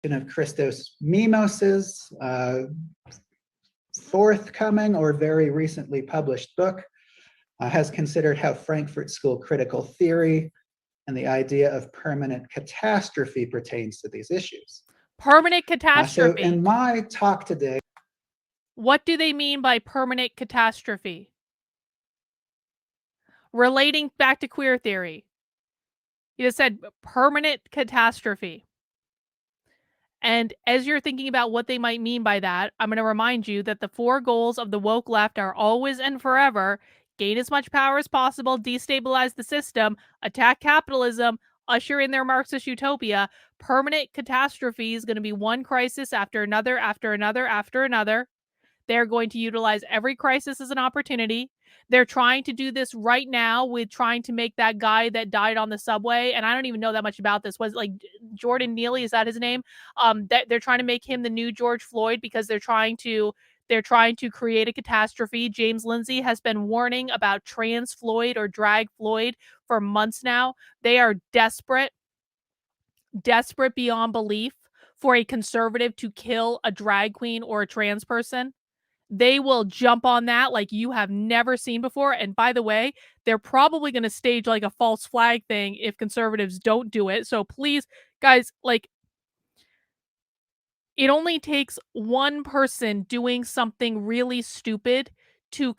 of Christos Mimos's forthcoming or very recently published book has considered how Frankfurt School critical theory and the idea of permanent catastrophe pertains to these issues. Permanent So catastrophe. in my talk today, what do they mean by permanent catastrophe? Relating back to queer theory. You just said permanent catastrophe. And as you're thinking about what they might mean by that, I'm going to remind you that the 4 goals of the woke left are always and forever: gain as much power as possible, destabilize the system, attack capitalism, usher in their Marxist utopia. Permanent catastrophe is going to be one crisis after another, after another, after another. They're going to utilize every crisis as an opportunity. They're trying to do this right now with trying to make that guy that died on the subway, and I don't even know that much about this, was like Jordan Neely, is that his name? That they're trying to make him the new George Floyd because they're trying to create a catastrophe. James Lindsay has been warning about trans Floyd or drag Floyd for months now. They are desperate beyond belief for a conservative to kill a drag queen or a trans person. They will jump on that like you have never seen before. And by the way, they're probably going to stage like a false flag thing if conservatives don't do it. So please, guys, like, it only takes one person doing something really stupid to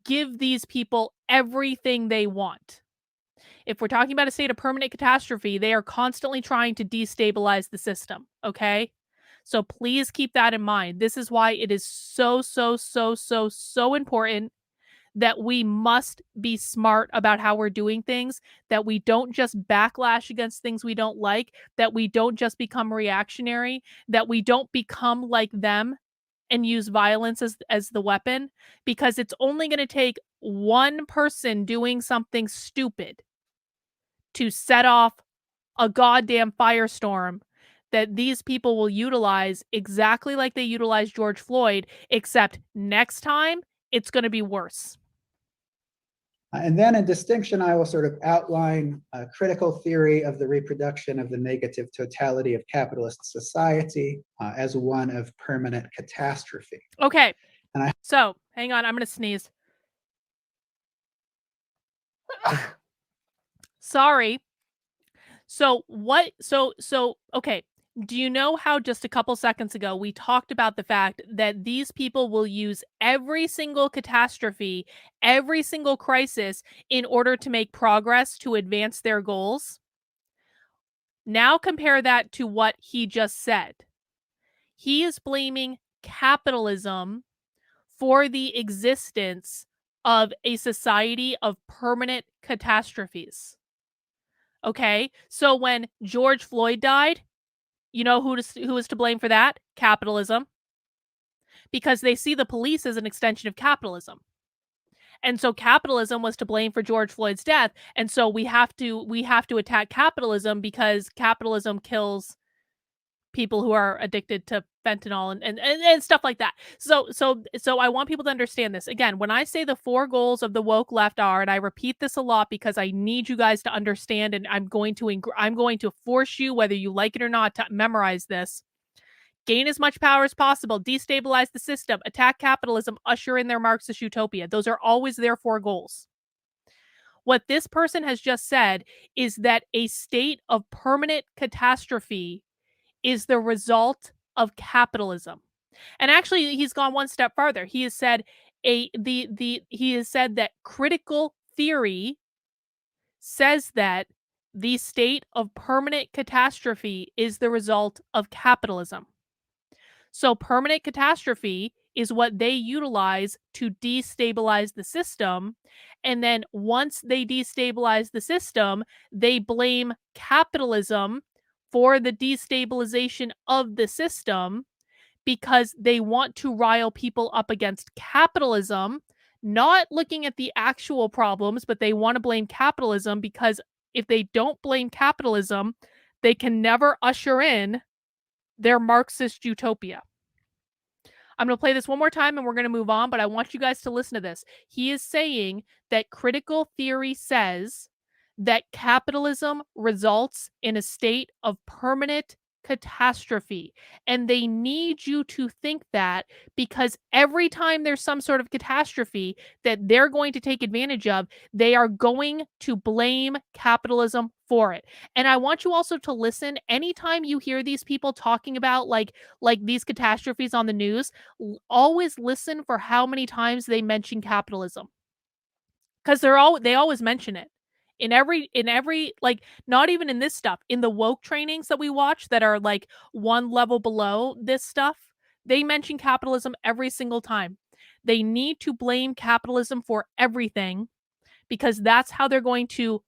give these people everything they want. If we're talking about a state of permanent catastrophe, they are constantly trying to destabilize the system, okay? So please keep that in mind. This is why it is so important that we must be smart about how we're doing things, that we don't just backlash against things we don't like, that we don't just become reactionary, that we don't become like them and use violence as the weapon, because it's only going to take one person doing something stupid to set off a goddamn firestorm that these people will utilize exactly like they utilized George Floyd, except next time it's going to be worse. And then in distinction, I will sort of outline a critical theory of the reproduction of the negative totality of capitalist society as one of permanent catastrophe. Okay. So, hang on, I'm going to sneeze. Sorry. So okay. Do you know how just a couple seconds ago we talked about the fact that these people will use every single catastrophe, every single crisis in order to make progress to advance their goals? Now compare that to what he just said. He is blaming capitalism for the existence of a society of permanent catastrophes. Okay, so when George Floyd died, you know who was to blame for that? Capitalism. Because they see the police as an extension of capitalism. And so capitalism was to blame for George Floyd's death. And so we have to attack capitalism because capitalism kills people who are addicted to fentanyl and stuff like that. So I want people to understand this. Again, when I say the 4 goals of the woke left are, and I repeat this a lot because I need you guys to understand, and I'm going to force you, whether you like it or not, to memorize this. Gain as much power as possible, destabilize the system, attack capitalism, usher in their Marxist utopia. Those are always their 4 goals. What this person has just said is that a state of permanent catastrophe is the result of capitalism. And actually, he's gone one step farther. He has said that critical theory says that the state of permanent catastrophe is the result of capitalism. So permanent catastrophe is what they utilize to destabilize the system. And then once they destabilize the system, they blame capitalism for the destabilization of the system because they want to rile people up against capitalism, not looking at the actual problems, but they want to blame capitalism because if they don't blame capitalism, they can never usher in their Marxist utopia. I'm going to play this one more time and we're going to move on, but I want you guys to listen to this. He is saying that critical theory says that capitalism results in a state of permanent catastrophe. And they need you to think that, because every time there's some sort of catastrophe that they're going to take advantage of, they are going to blame capitalism for it. And I want you also to listen anytime you hear these people talking about like these catastrophes on the news, always listen for how many times they mention capitalism, because they always mention it in every like, not even in this stuff, in the woke trainings that we watch that are like one level below this stuff, they mention capitalism every single time. They need to blame capitalism for everything, because that's how they're going to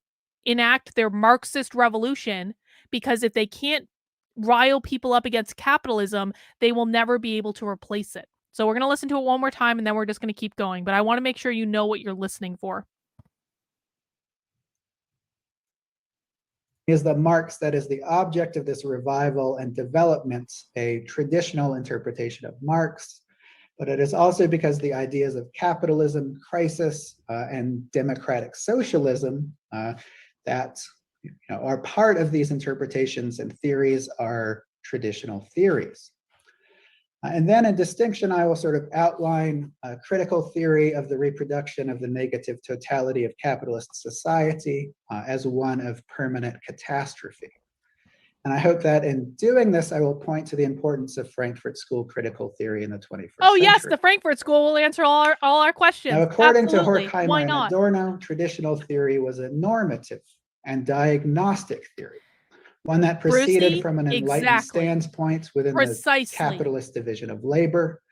enact their Marxist revolution, because if they can't rile people up against capitalism, they will never be able to replace it. So we're going to listen to it one more time and then we're just going to keep going, but I want to make sure you know what you're listening for. Is that Marx, that is the object of this revival and development, a traditional interpretation of Marx, but it is also because the ideas of capitalism, crisis, and democratic socialism that are part of these interpretations and theories are traditional theories. And then in distinction, I will sort of outline a critical theory of the reproduction of the negative totality of capitalist society as one of permanent catastrophe. And I hope that in doing this, I will point to the importance of Frankfurt School critical theory in the 21st Oh, century. yes, the Frankfurt School will answer all our questions. Now, according Absolutely. to Horkheimer Why and not? Adorno, traditional theory was a normative and diagnostic theory, one that proceeded Brucey, from an enlightened exactly. standpoint within Precisely. the capitalist division of labor,